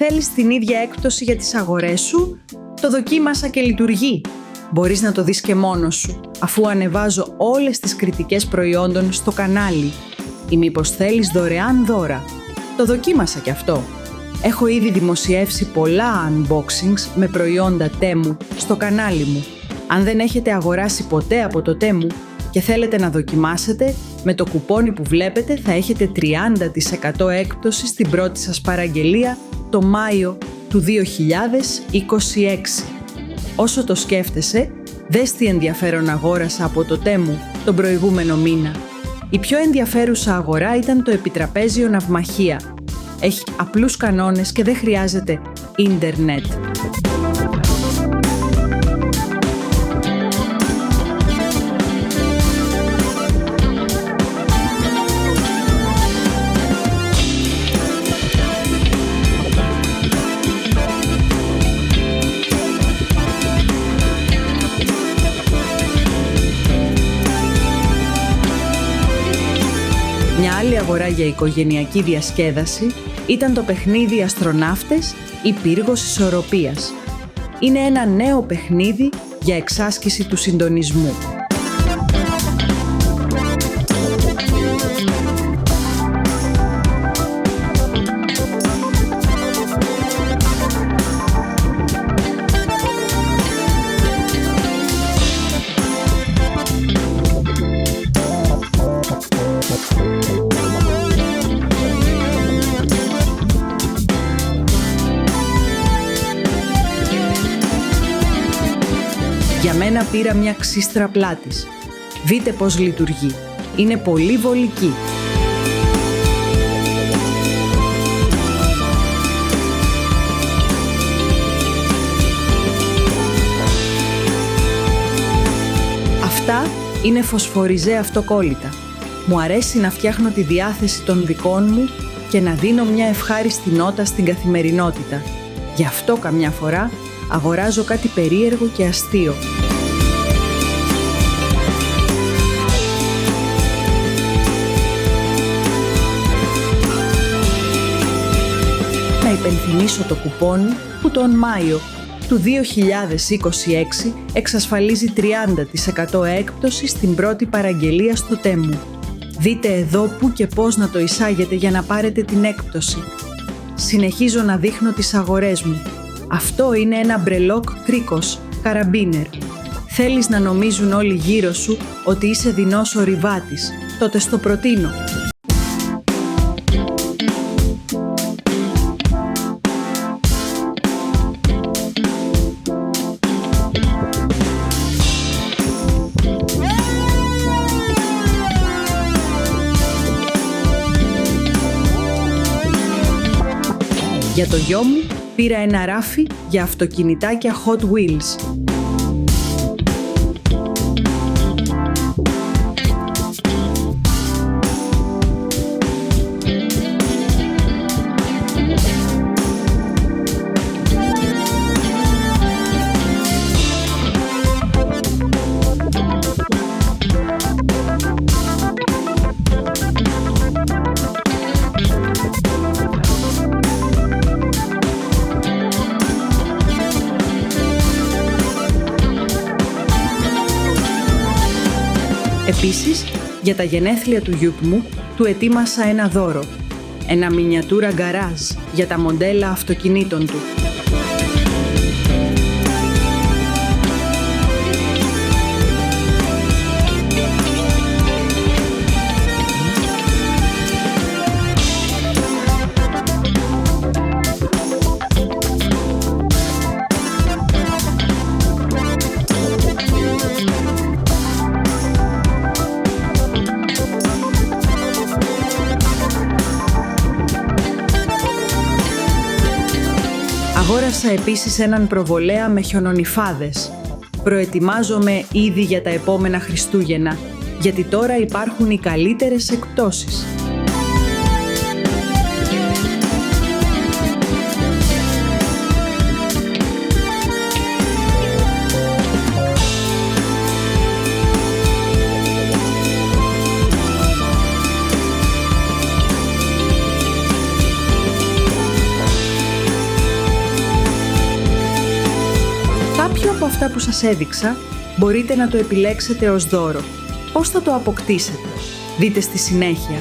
Θέλεις την ίδια έκπτωση για τις αγορές σου? Το δοκίμασα και λειτουργεί. Μπορείς να το δεις και μόνος σου, αφού ανεβάζω όλες τις κριτικές προϊόντων στο κανάλι. Ή μήπως θέλεις δωρεάν δώρα? Το δοκίμασα κι αυτό. Έχω ήδη δημοσιεύσει πολλά unboxings με προϊόντα Temu στο κανάλι μου. Αν δεν έχετε αγοράσει ποτέ από το Temu και θέλετε να δοκιμάσετε, με το κουπόνι που βλέπετε θα έχετε 30% έκπτωση στην πρώτη σας παραγγελία το Μάιο του 2026. Όσο το σκέφτεσαι, δες τι ενδιαφέρον αγόρασα από το Temu τον προηγούμενο μήνα. Η πιο ενδιαφέρουσα αγορά ήταν το επιτραπέζιο ναυμαχία. Έχει απλούς κανόνες και δεν χρειάζεται ίντερνετ. Μια άλλη αγορά για οικογενειακή διασκέδαση ήταν το παιχνίδι Αστροναύτες ή Πύργος Ισορροπίας. Είναι ένα νέο παιχνίδι για εξάσκηση του συντονισμού. Για μένα πήρα μια ξύστρα πλάτης. Δείτε πώς λειτουργεί. Είναι πολύ βολική. Αυτά είναι φωσφοριζέ αυτοκόλλητα. Μου αρέσει να φτιάχνω τη διάθεση των δικών μου και να δίνω μια ευχάριστη νότα στην καθημερινότητα. Γι' αυτό καμιά φορά αγοράζω κάτι περίεργο και αστείο. Να υπενθυμίσω το κουπόνι που τον Μάιο του 2026 εξασφαλίζει 30% έκπτωση στην πρώτη παραγγελία στο Temu. Δείτε εδώ που και πώς να το εισάγετε για να πάρετε την έκπτωση. Συνεχίζω να δείχνω τις αγορές μου. Αυτό είναι ένα μπρελόκ κρίκος, καραμπίνερ. Θέλεις να νομίζουν όλοι γύρω σου ότι είσαι δεινός ορειβάτης, τότε στο προτείνω. Για το γιο μου πήρα ένα ράφι για αυτοκινητάκια Hot Wheels. Επίσης, για τα γενέθλια του γιου μου, του ετοίμασα ένα δώρο. Ένα μινιατούρα γκαράζ για τα μοντέλα αυτοκινήτων του. Αγόρασα επίσης έναν προβολέα με χιονονυφάδες. Προετοιμάζομαι ήδη για τα επόμενα Χριστούγεννα, γιατί τώρα υπάρχουν οι καλύτερες εκπτώσεις. Κάποιο από αυτά που σας έδειξα μπορείτε να το επιλέξετε ως δώρο. Πώς θα το αποκτήσετε? Δείτε στη συνέχεια.